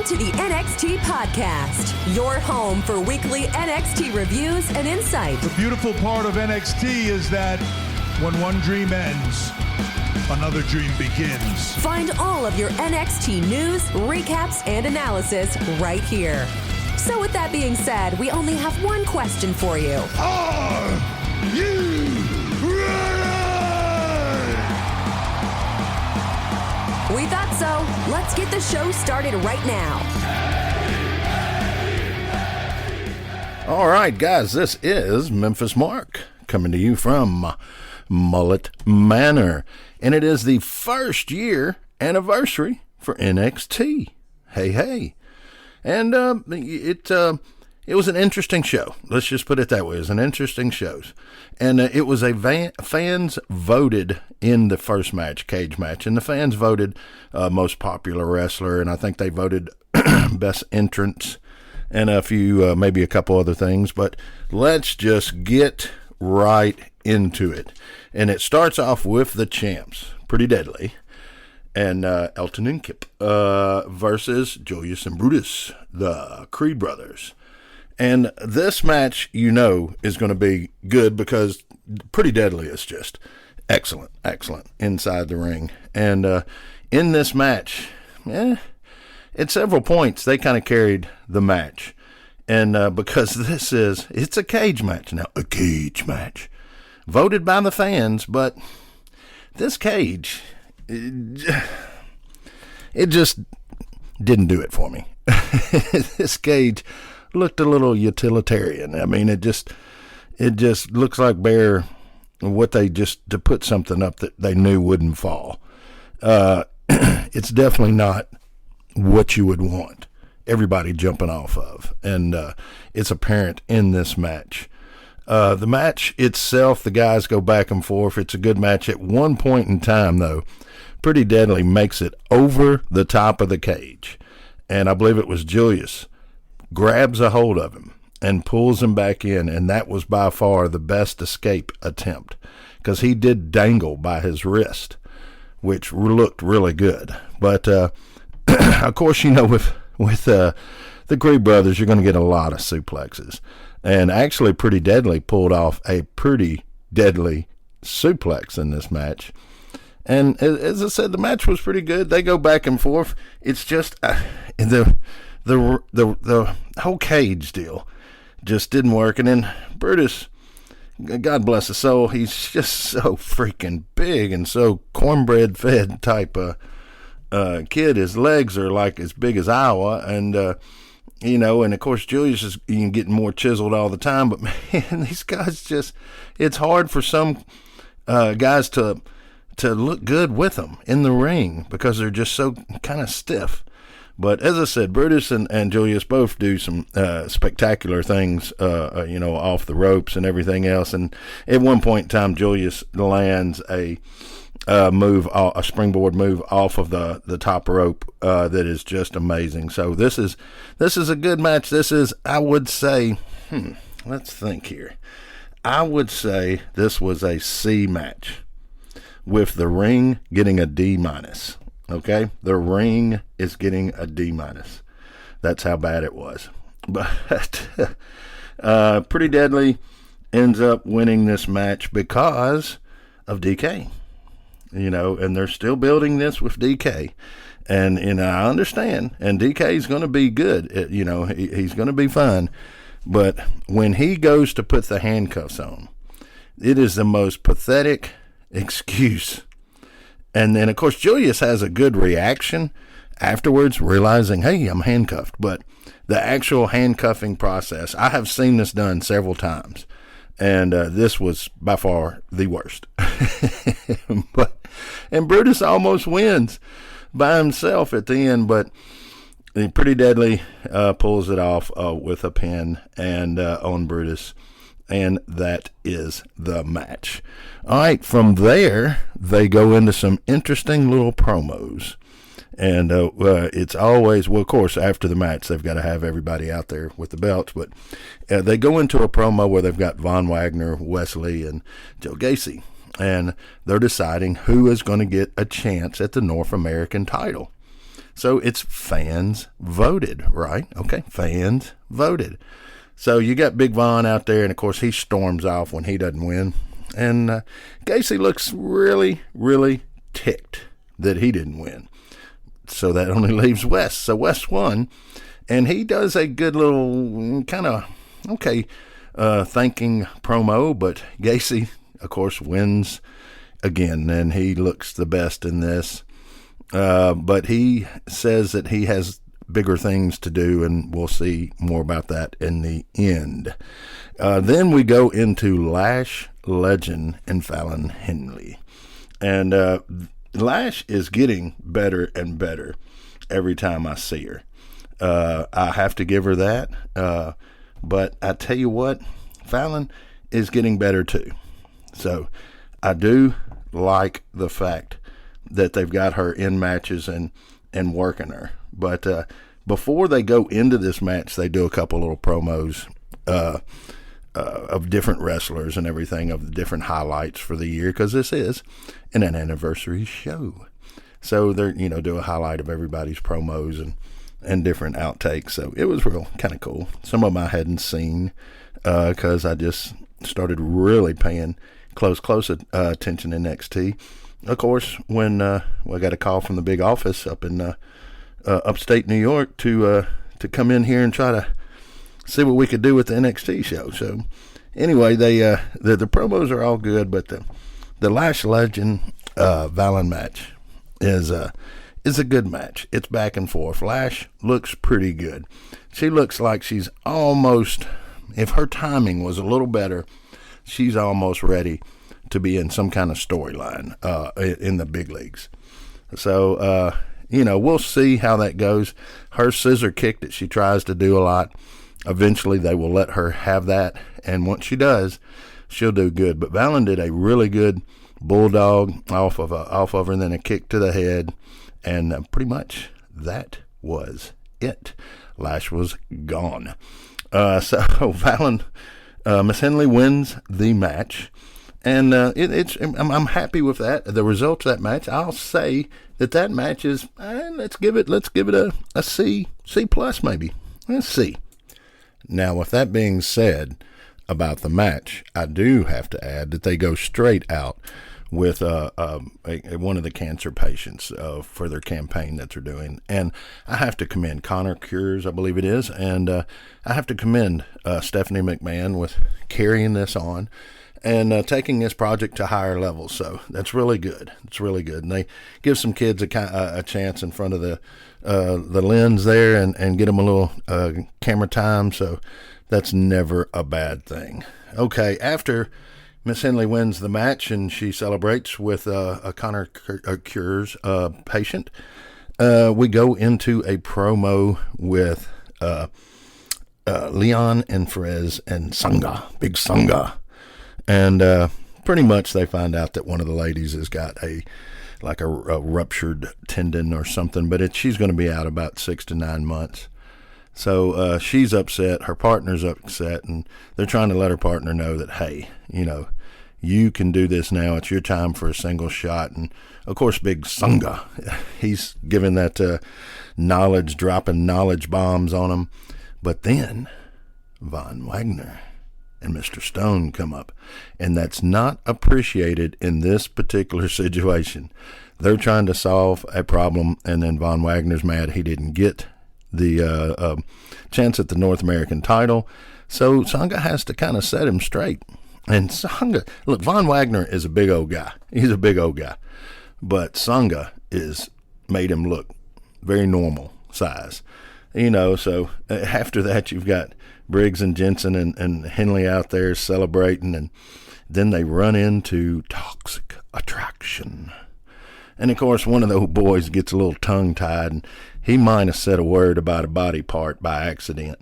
to the NXT Podcast, your home for weekly NXT reviews and insight. The beautiful part of NXT is that when one dream ends, another dream begins. Find all of your NXT news, recaps, and analysis right here. So with that being said, we only have one question for you. Are you ready? We thought so. Let's get the show started right now. All right, guys, this is Memphis Mark coming to you from Mullet Manor. And it is the first year anniversary for NXT. Hey. And it was an interesting show. Let's just put it that way. It was an interesting show. And it was fans voted in the first match, cage match. And the fans voted most popular wrestler. And I think they voted best entrance and a few, maybe a couple other things. But let's just get right into it. And it starts off with the champs, Pretty Deadly, and Elton and Kip versus Julius and Brutus, the Creed brothers. And this match, is going to be good because Pretty Deadly is just excellent inside the ring. And in this match, at several points, they kind of carried the match. And because it's a cage match now, a cage match. Voted by the fans, but this cage, it just didn't do it for me. This cage looked a little utilitarian. I mean, it just looks like to put something up that they knew wouldn't fall. It's definitely not what you would want everybody jumping off of, and it's apparent in this match. The match itself, the guys go back and forth. It's a good match. At one point in time, though, Pretty Deadly makes it over the top of the cage. And I believe it was Julius grabs a hold of him and pulls him back in. And that was by far the best escape attempt because he did dangle by his wrist, which looked really good. But, of course, with the Creed brothers, you're going to get a lot of suplexes. And actually, Pretty Deadly pulled off a pretty deadly suplex in this match. And as I said, the match was pretty good. They go back and forth. It's just the whole cage deal just didn't work. And then Brutus, God bless his soul, he's just so freaking big and so cornbread fed type of kid. His legs are like as big as Iowa, and and of course Julius is getting more chiseled all the time. But man, these guys it's hard for some guys to look good with them in the ring because they're just so kind of stiff. But as I said, Brutus and Julius both do some spectacular things, off the ropes and everything else. And at one point in time, Julius lands a springboard move off of the top rope that is just amazing. So this is a good match. This is, I would say, let's think here. I would say this was a C match with the ring getting a D-. Okay? The ring is getting a D-. That's how bad it was. But Pretty Deadly ends up winning this match because of DK. And they're still building this with DK. And I understand. And DK is going to be good. He's going to be fine. But when he goes to put the handcuffs on, it is the most pathetic excuse. And then, of course, Julius has a good reaction afterwards, realizing, hey, I'm handcuffed. But the actual handcuffing process, I have seen this done several times. And this was by far the worst. And Brutus almost wins by himself at the end, but Pretty Deadly pulls it off with a pin and on Brutus, and that is the match. All right, from there, they go into some interesting little promos. And it's always, well, of course, after the match, they've got to have everybody out there with the belts. But they go into a promo where they've got Von Wagner, Wesley, and Joe Gacy. And they're deciding who is going to get a chance at the North American title. So it's fans voted, right? Okay, fans voted. So you got Big Von out there, and of course he storms off when he doesn't win. And Gacy looks really, really ticked that he didn't win. So that only leaves Wes. So Wes won, and he does a good little kind of, thanking promo, but Gacy, of course, wins again, and he looks the best in this. But he says that he has bigger things to do, and we'll see more about that in the end. Then we go into Lash Legend and Fallon Henley. And Lash is getting better and better every time I see her. I have to give her that. But I tell you what, Fallon is getting better too. So I do like the fact that they've got her in matches and working her. But before they go into this match, they do a couple little promos of different wrestlers and everything, of the different highlights for the year, because this is an anniversary show. So they're, do a highlight of everybody's promos and different outtakes. So it was real kind of cool. Some of them I hadn't seen because I just started really paying close attention in NXT. Of course, when I got a call from the big office up in upstate New York to come in here and try to see what we could do with the NXT show. So anyway, the promos are all good, but the Lash Legend Fallon match is a good match. It's back and forth. Lash looks pretty good. She looks like she's almost, if her timing was a little better, she's almost ready to be in some kind of storyline in the big leagues. So, we'll see how that goes. Her scissor kick that she tries to do a lot, eventually they will let her have that, and once she does, she'll do good. But Fallon did a really good bulldog off of her, and then a kick to the head, and pretty much that was it. Lash was gone. So Fallon, Miss Henley wins the match. And I'm happy with that. The results of that match, I'll say that match is, let's give it a C plus maybe. Let's see. Now, with that being said about the match, I do have to add that they go straight out with one of the cancer patients for their campaign that they're doing. And I have to commend Connor Cures, I believe it is, and I have to commend Stephanie McMahon with carrying this on and taking this project to higher levels. So that's really good. It's really good. And they give some kids a chance in front of the lens there and get them a little camera time. So that's never a bad thing. Okay, after Miss Henley wins the match and she celebrates with a Connor Cures patient, we go into a promo with Leon and Ferez and Big Sangha. And pretty much they find out that one of the ladies has got a ruptured tendon or something, but she's going to be out about 6 to 9 months. So she's upset, her partner's upset, and they're trying to let her partner know that, hey, you can do this now. It's your time for a single shot. And, of course, Big Sangha, he's giving that dropping knowledge bombs on him. But then Von Wagner and Mr. Stone come up, and that's not appreciated in this particular situation. They're trying to solve a problem, and then Von Wagner's mad he didn't get the chance at the North American title, so Sangha has to kind of set him straight. And Sangha, look, Von Wagner is a big old guy. He's a big old guy, but Sangha made him look very normal size, so after that you've got Briggs and Jensen and Henley out there celebrating, and then they run into Toxic Attraction. And, of course, one of those boys gets a little tongue-tied, and he might have said a word about a body part by accident.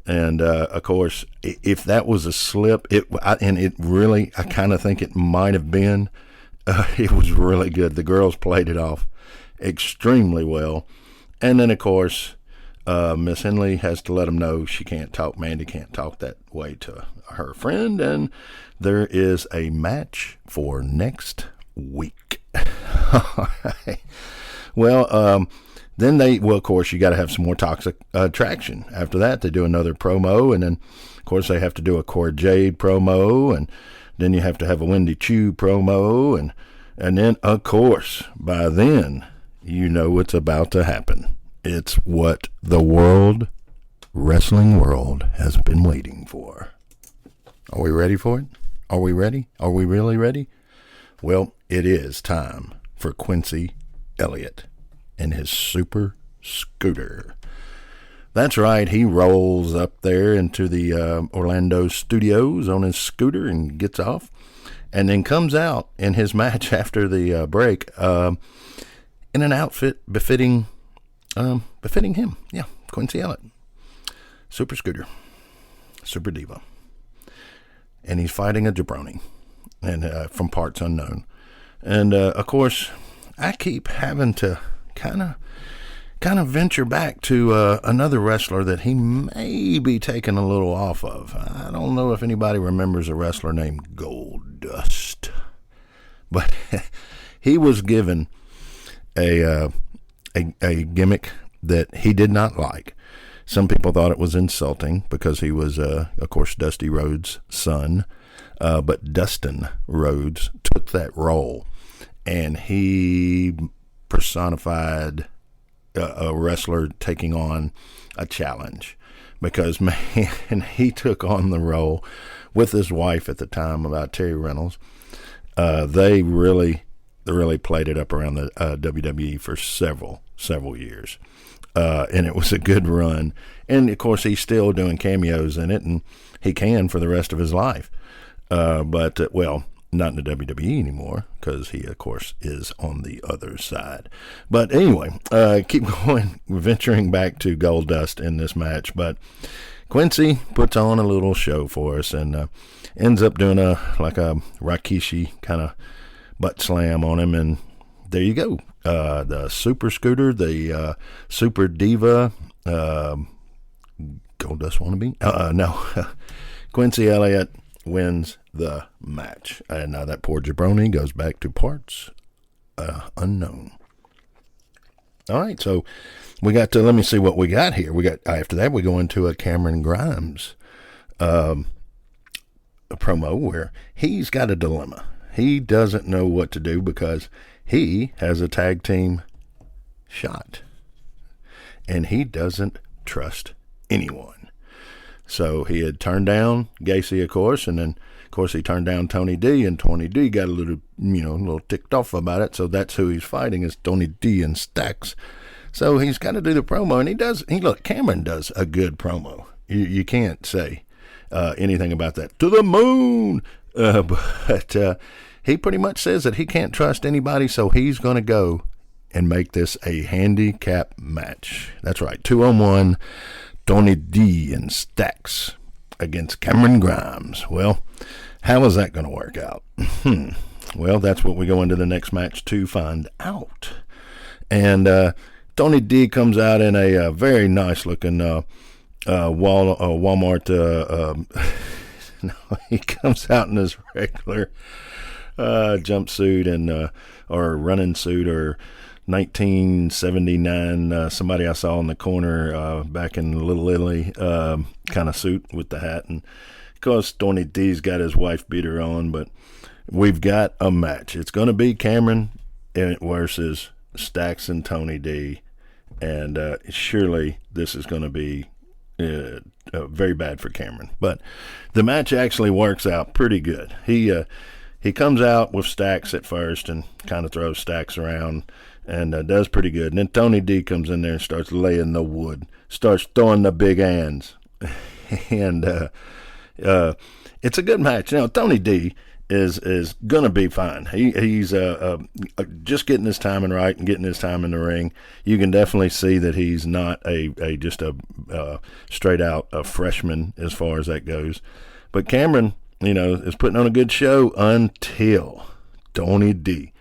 And, of course, if that was a slip, I kind of think it might have been, it was really good. The girls played it off extremely well. And then, of course, Miss Henley has to let him know Mandy can't talk that way to her friend, and there is a match for next week. All right. Well, Then of course, you got to have some more Toxic Attraction. After that, they do another promo, and then, of course, they have to do a Cora Jade promo, and then you have to have a Wendy Chu promo, and then, of course, by then, you know what's about to happen. It's what the wrestling world has been waiting for. Are we ready for it? Are we ready? Are we really ready? Well, it is time for Quincy Elliott and his super scooter. That's right. He rolls up there into the Orlando studios on his scooter and gets off, and then comes out in his match after the break in an outfit befitting him. Yeah, Quincy Elliott. Super scooter. Super diva. And he's fighting a jabroni, and from parts unknown. And, of course, I keep having to kind of venture back to another wrestler that he may be taking a little off of. I don't know if anybody remembers a wrestler named Goldust, but he was given a gimmick that he did not like. Some people thought it was insulting because he was, of course, Dusty Rhodes' son. But Dustin Rhodes took that role, and he personified a wrestler taking on a challenge. Because, man, he took on the role with his wife at the time, about Terry Reynolds. They really played it up around the WWE for several years. And it was a good run. And, of course, he's still doing cameos in it, and he can for the rest of his life. But not in the WWE anymore, because he, of course, is on the other side. But anyway, keep going, venturing back to Goldust in this match. But Quincy puts on a little show for us, and ends up doing a Rikishi kind of butt slam on him, and there you go. The super scooter, the super diva, Goldust wannabe? No. Quincy Elliott wins the match. And now that poor jabroni goes back to parts unknown. All right, so we got to, let me see what we got here. We got, after that, we go into a Cameron Grimes a promo where he's got a dilemma. He doesn't know what to do because he has a tag team shot, and he doesn't trust anyone. So he had turned down Gacy, of course, and then, of course, he turned down Tony D, and Tony D got a little ticked off about it. So that's who he's fighting, is Tony D and Stacks. So he's got to do the promo, and look, Cameron does a good promo. You can't say anything about that. To the moon! But he pretty much says that he can't trust anybody, so he's going to go and make this a handicap match. That's right, 2-on-1, Tony D and Stacks against Cameron Grimes. Well, how is that going to work out? Well, that's what we go into the next match to find out. And Tony D comes out in a very nice-looking Walmart. No, he comes out in his regular jumpsuit and or running suit, or 1979 somebody I saw in the corner back in Little Italy kind of suit with the hat. And of course Tony D's got his wife beater on, but we've got a match. It's going to be Cameron versus Stacks and Tony D, and surely this is going to be very bad for Cameron. But the match actually works out pretty good. He comes out with Stacks at first and kind of throws Stacks around and does pretty good. And then Tony D comes in there and starts laying the wood, starts throwing the big hands. And it's a good match. Now, Tony D is going to be fine. He's just getting his timing right and getting his time in the ring. You can definitely see that he's not just a straight out a freshman as far as that goes. But Cameron, is putting on a good show until Tony D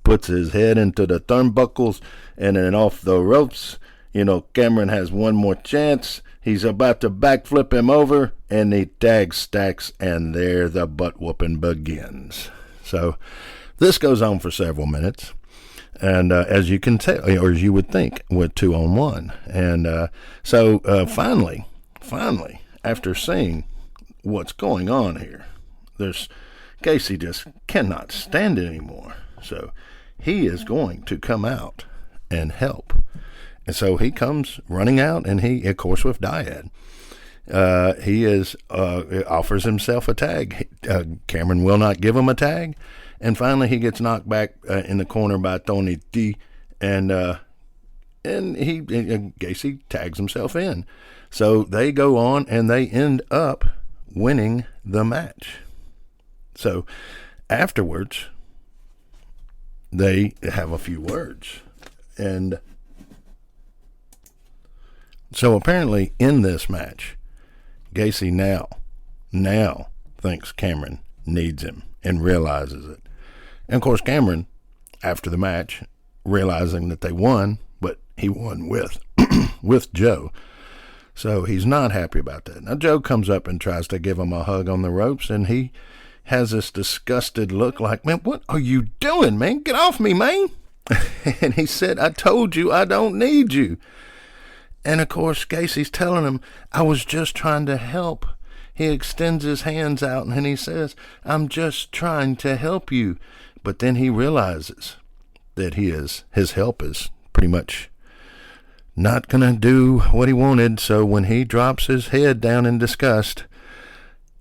puts his head into the turnbuckles and then off the ropes. Cameron has one more chance. He's about to backflip him over, and he tags Stacks, and there the butt whooping begins. So this goes on for several minutes, And as you can tell, or as you would think, with 2-on-1. And so finally, after seeing what's going on here, Gacy just cannot stand it anymore. So he is going to come out and help. And so he comes running out, and he, of course, with Dyad. He offers himself a tag. Cameron will not give him a tag. And finally, he gets knocked back in the corner by Tony D, and Gacy tags himself in. So they go on, and they end up winning the match. So afterwards, they have a few words, and so apparently in this match, Gacy now thinks Cameron needs him and realizes it. And of course, Cameron, after the match, realizing that they won, but he won with with Joe. So he's not happy about that. Now Joe comes up and tries to give him a hug on the ropes, and he has this disgusted look like, man, what are you doing, man? Get off me, man. And he said, I told you I don't need you. And of course, Gacy's telling him, I was just trying to help. He extends his hands out and he says, I'm just trying to help you. But then he realizes that his help is pretty much not going to do what he wanted. So when he drops his head down in disgust,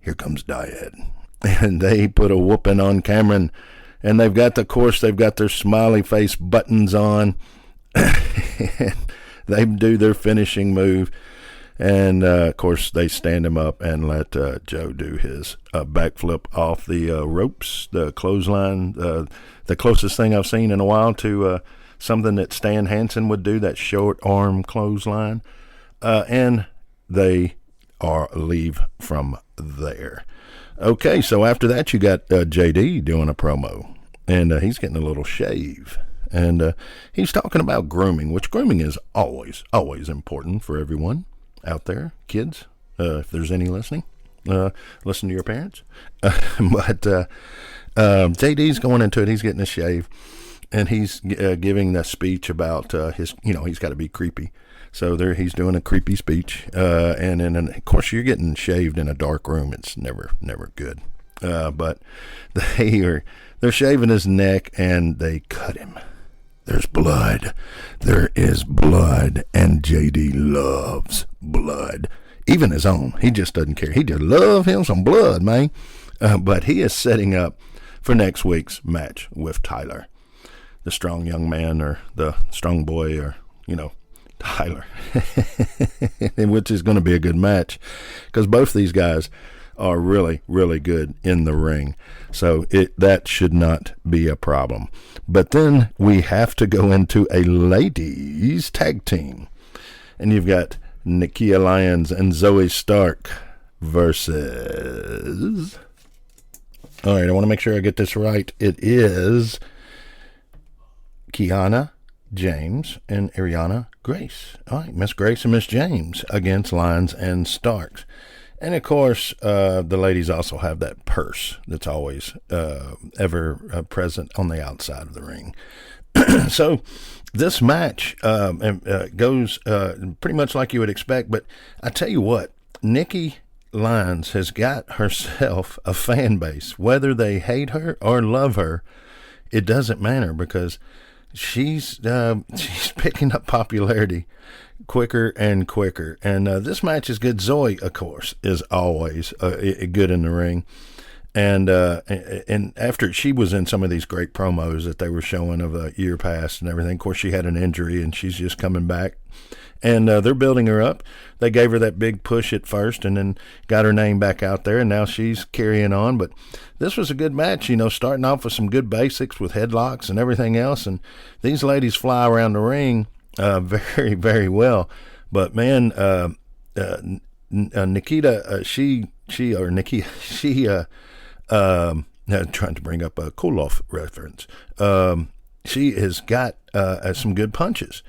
here comes Dyad. And they put a whooping on Cameron. And they've got their smiley face buttons on. And they do their finishing move. And, of course, they stand him up and let Joe do his backflip off the ropes, the clothesline, the closest thing I've seen in a while to something that Stan Hansen would do, that short arm clothesline. And they leave from there. Okay, so after that, you got JD doing a promo, and he's getting a little shave. And he's talking about grooming, which grooming is always important for everyone out there. Kids, if there's any listening, listen to your parents. But JD's going into it. He's getting a shave, and he's giving the speech about he's got to be creepy. So there he's doing a creepy speech. And then, of course, you're getting shaved in a dark room. It's never good. But they're shaving his neck, and they cut him. There's blood. There is blood, and JD loves blood. Even his own. He just doesn't care. He just loves him some blood, man. But he is setting up for next week's match with Tyler, the strong young man, or the strong boy, or, Tyler, which is going to be a good match because both these guys are really, really good in the ring. So that should not be a problem. But then we have to go into a ladies tag team. And you've got Nikia Lyons and Zoe Stark versus... All right, I want to make sure I get this right. It is Kiana James and Ariana Grace. All right, Miss Grace and Miss James against Lyons and Starks. And, of course, the ladies also have that purse that's always ever present on the outside of the ring. So this match goes pretty much like you would expect. But I tell you what, Nikki Lyons has got herself a fan base. Whether they hate her or love her, it doesn't matter because she's picking up popularity quicker and quicker. And this match is good. Zoe, of course, is always good in the ring. And after she was in some of these great promos that they were showing of a year past and everything, of course, she had an injury and she's just coming back. And they're building her up. They gave her that big push at first and then got her name back out there, and now she's carrying on. But this was a good match, starting off with some good basics with headlocks and everything else. And these ladies fly around the ring very, very well. But, man, Nikita, she trying to bring up a Koloff reference. She has got some good punches.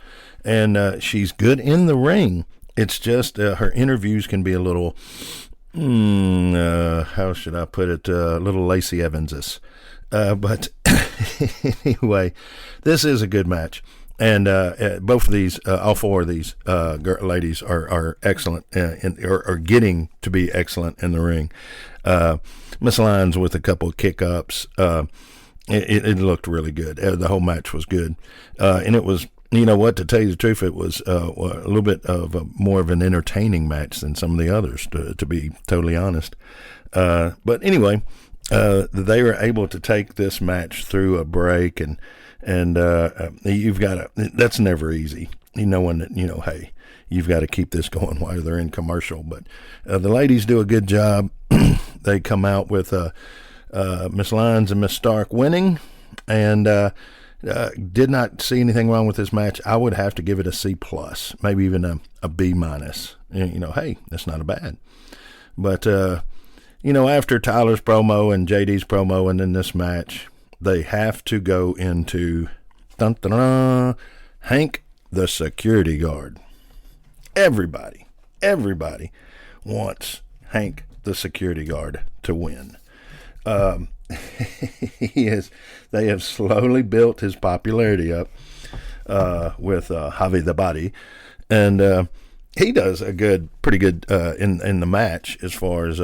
And she's good in the ring. It's just her interviews can be a little, how should I put it, a little Lacey Evans-ish. But anyway, this is a good match. And both of these, all four of these ladies are excellent are getting to be excellent in the ring. Miss Lyons with a couple of kick-ups. It looked really good. The whole match was good. And it was, you know what, to tell you the truth, it was a little bit of more of an entertaining match than some of the others, to be totally honest. But anyway, they were able to take this match through a break, and you've got to, that's never easy. Knowing that, hey, you've got to keep this going while they're in commercial. But the ladies do a good job. They come out with Miss Lyons and Miss Stark winning, and did not see anything wrong with this match. I would have to give it a C+, maybe even a B-. Hey, that's not a bad. But after Tyler's promo and JD's promo and then this match, they have to go into Hank the security guard. Everybody wants Hank the security guard to win. They have slowly built his popularity up with Javi the Body, and he does pretty good in the match as far as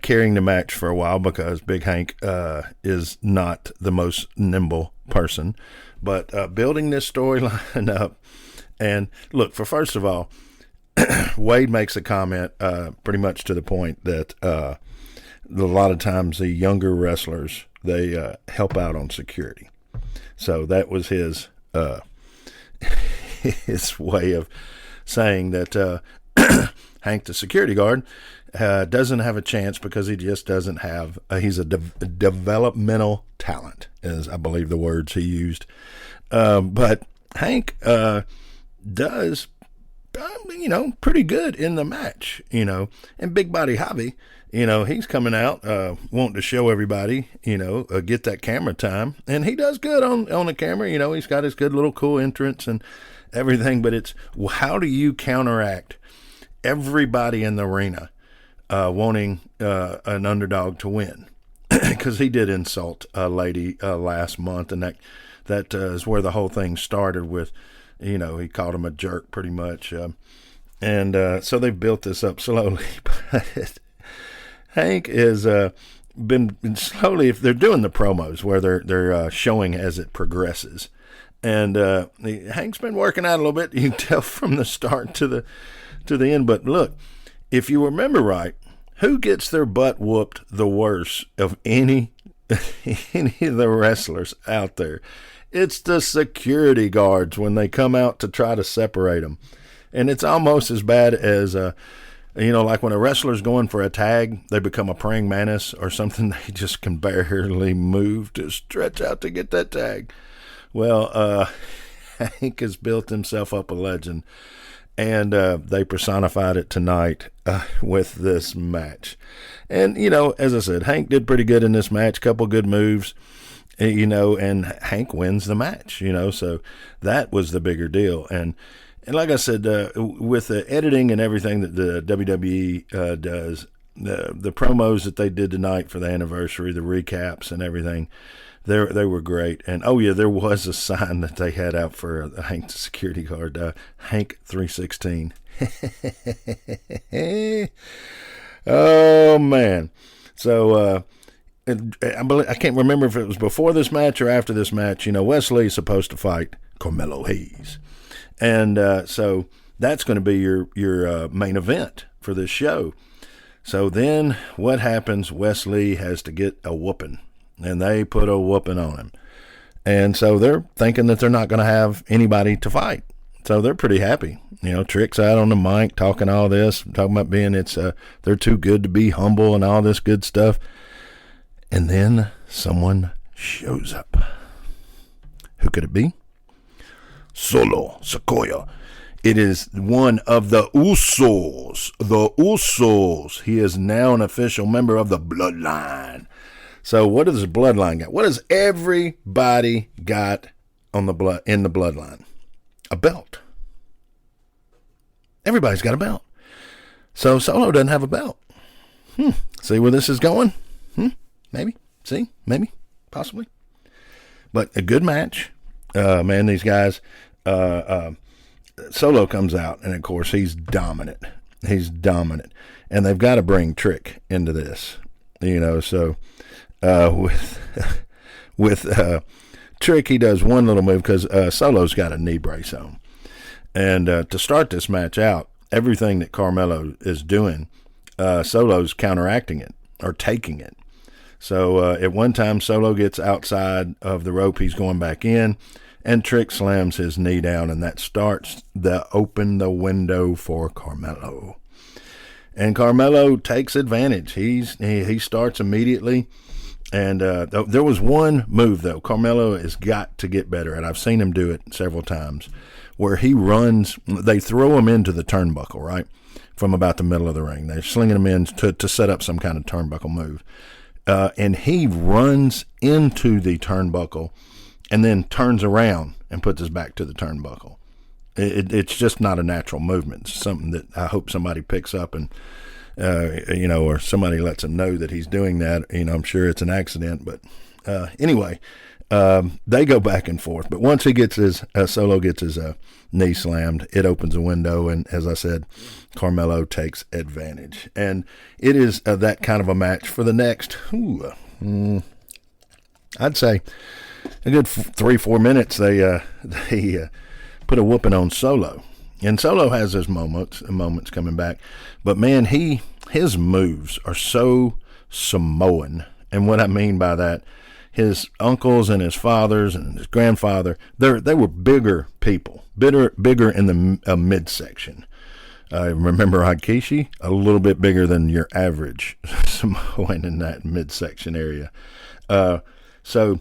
carrying the match for a while, because Big Hank is not the most nimble person, but building this storyline up. And look, first of all, Wade makes a comment pretty much to the point that a lot of times the younger wrestlers, they help out on security. So that was his his way of saying that Hank the security guard doesn't have a chance because he just doesn't have he's a developmental talent, is I believe the words he used. But Hank does pretty good in the match, and Big Body Javi, he's coming out wanting to show everybody, get that camera time, and he does good on the camera. He's got his good little cool entrance and everything, but it's how do you counteract everybody in the arena wanting an underdog to win? Because he did insult a lady last month, and that is where the whole thing started with, he called him a jerk pretty much. And so they've built this up slowly. But Hank has been slowly, if they're doing the promos where they're showing as it progresses. And Hank's been working out a little bit. You can tell from the start to the end. But look, if you remember right, who gets their butt whooped the worst of any of the wrestlers out there? It's the security guards when they come out to try to separate them. And it's almost as bad as, like when a wrestler's going for a tag, they become a praying mantis or something. They just can barely move to stretch out to get that tag. Well, Hank has built himself up a legend, and they personified it tonight with this match. And, as I said, Hank did pretty good in this match, couple good moves. And Hank wins the match, so that was the bigger deal. And like I said, with the editing and everything that the WWE does, the promos that they did tonight for the anniversary, the recaps and everything, they were great. And, oh, yeah, there was a sign that they had out for Hank the security guard, Hank 316. Oh, man. So, I can't remember if it was before this match or after this match. Wesley is supposed to fight Carmelo Hayes. And so that's going to be your main event for this show. So then what happens? Wesley has to get a whooping, and they put a whooping on him. And so they're thinking that they're not going to have anybody to fight. So they're pretty happy. Trick's out on the mic talking all this, talking about being they're too good to be humble and all this good stuff. And then someone shows up. Who could it be? Solo Sikoa. It is one of the Usos. The Usos. He is now an official member of the Bloodline. So what does the Bloodline got? What does everybody got in the Bloodline? A belt. Everybody's got a belt. So Solo doesn't have a belt. See where this is going? Maybe. See? Maybe. Possibly. But a good match. Man, these guys, Solo comes out, and of course he's dominant. And they've got to bring Trick into this, so with Trick, he does one little move because Solo's got a knee brace on. And to start this match out, everything that Carmelo is doing, Solo's counteracting it or taking it. So at one time, Solo gets outside of the rope. He's going back in, and Trick slams his knee down, and that starts open the window for Carmelo. And Carmelo takes advantage. He starts immediately. And there was one move, though, Carmelo has got to get better at. I've seen him do it several times, where he runs. They throw him into the turnbuckle, right, from about the middle of the ring. They're slinging him in to set up some kind of turnbuckle move. And he runs into the turnbuckle and then turns around and puts his back to the turnbuckle. It's just not a natural movement. It's something that I hope somebody picks up and, or somebody lets him know that he's doing that. I'm sure it's an accident. But anyway, they go back and forth. But once he gets Solo gets his knee slammed, it opens a window. And as I said, Carmelo takes advantage. And it is that kind of a match for the next, I'd say, a good 3-4 minutes. They put a whooping on Solo. And Solo has his moments coming back. But, man, his moves are so Samoan. And what I mean by that, his uncles and his fathers and his grandfather, they were bigger people, bigger in the midsection. I remember Hakishi, a little bit bigger than your average Samoan in that midsection area. So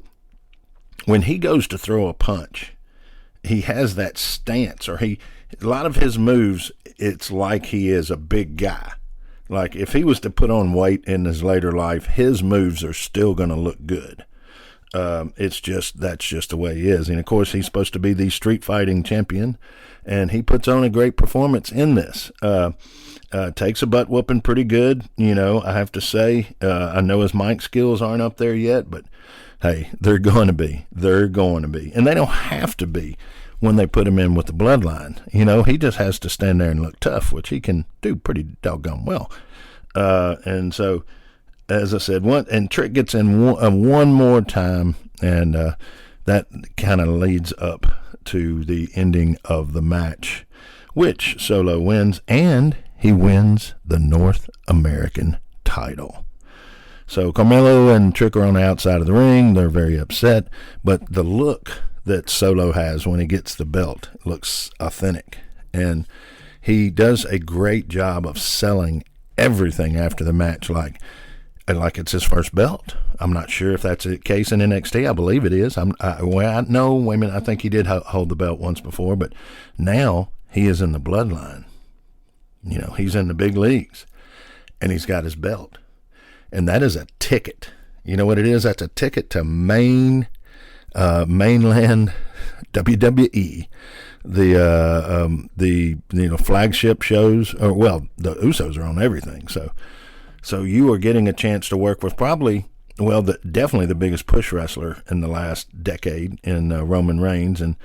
when he goes to throw a punch, he has that stance, or a lot of his moves, it's like he is a big guy. Like if he was to put on weight in his later life, his moves are still going to look good. That's just the way he is. And of course, he's supposed to be the street fighting champion, and he puts on a great performance in this. Takes a butt whooping pretty good. I have to say, I know his mic skills aren't up there yet, but hey, they're going to be. And they don't have to be when they put him in with the bloodline. He just has to stand there and look tough, which he can do pretty doggone well. And so, as I said, and Trick gets in one more time, and that kind of leads up to the ending of the match, which Solo wins, and he wins the North American title. So Carmelo and Trick are on the outside of the ring. They're very upset, but the look that Solo has when he gets the belt looks authentic, and he does a great job of selling everything after the match like it's his first belt. I'm not sure if that's the case in NXT. I believe it is. I think he did hold the belt once before, but now he is in the bloodline. He's in the big leagues, and he's got his belt. And that is a ticket. You know what it is? That's a ticket to mainland WWE, the flagship shows. The Usos are on everything. So you are getting a chance to work with definitely the biggest push wrestler in the last decade in Roman Reigns. And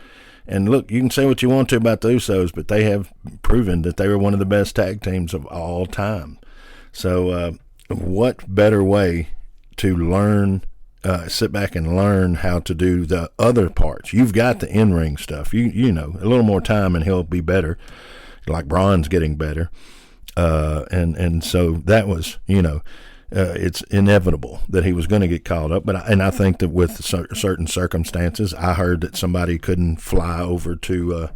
look, you can say what you want to about the Usos, but they have proven that they were one of the best tag teams of all time. So what better way to learn, sit back and learn how to do the other parts? You've got the in-ring stuff. You know, a little more time and he'll be better, like Braun's getting better. And so that was, it's inevitable that he was going to get called up. But I think that with certain circumstances, I heard that somebody couldn't fly over to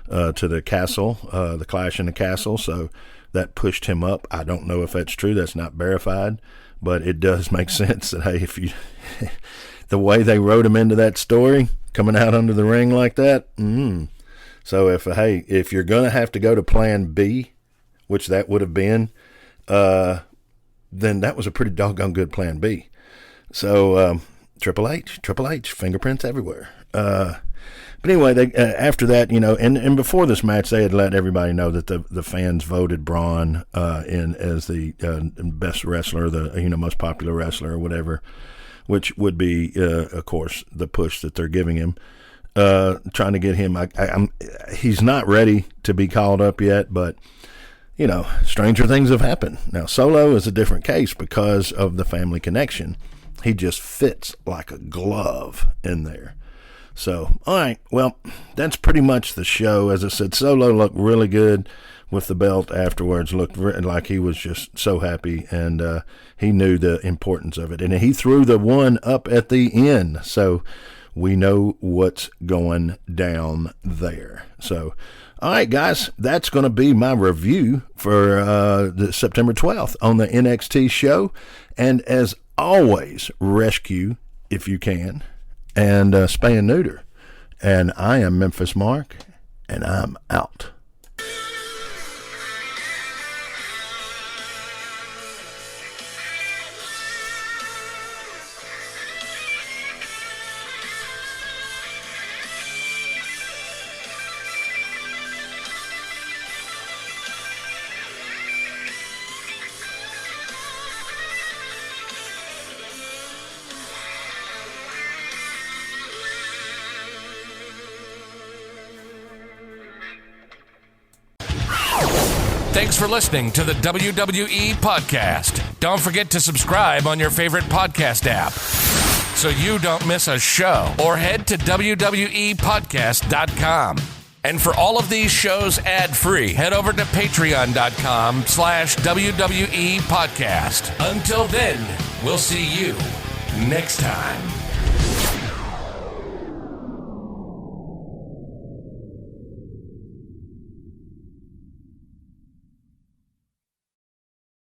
the castle, the Clash in the Castle, so that pushed him up. I don't know if that's true. That's not verified, but it does make sense that, hey, if you the way they wrote him into that story, coming out under the ring like that, so if you're going to have to go to plan B, which that would have been, then that was a pretty doggone good plan B. So Triple H, fingerprints everywhere. But anyway, after that, and before this match, they had let everybody know that the fans voted Braun in as the best wrestler, the most popular wrestler or whatever. which would be, of course, the push that they're giving him. Trying to get him. He's not ready to be called up yet, but you know, stranger things have happened. Now, Solo is a different case because of the family connection. He just fits like a glove in there. So, all right, well, that's pretty much the show. As I said, Solo looked really good with the belt afterwards. Looked like he was just so happy, and he knew the importance of it. And he threw the one up at the end, so we know what's going down there. So, all right, guys, that's going to be my review for the September 12th on the NXT show. And as always, rescue if you can, and spay and neuter. And I am Memphis Mark, and I'm out. Thanks for listening to the WWE Podcast. Don't forget to subscribe on your favorite podcast app so you don't miss a show, or head to WWEpodcast.com. And for all of these shows ad-free, head over to patreon.com/WWE Podcast. Until then, we'll see you next time.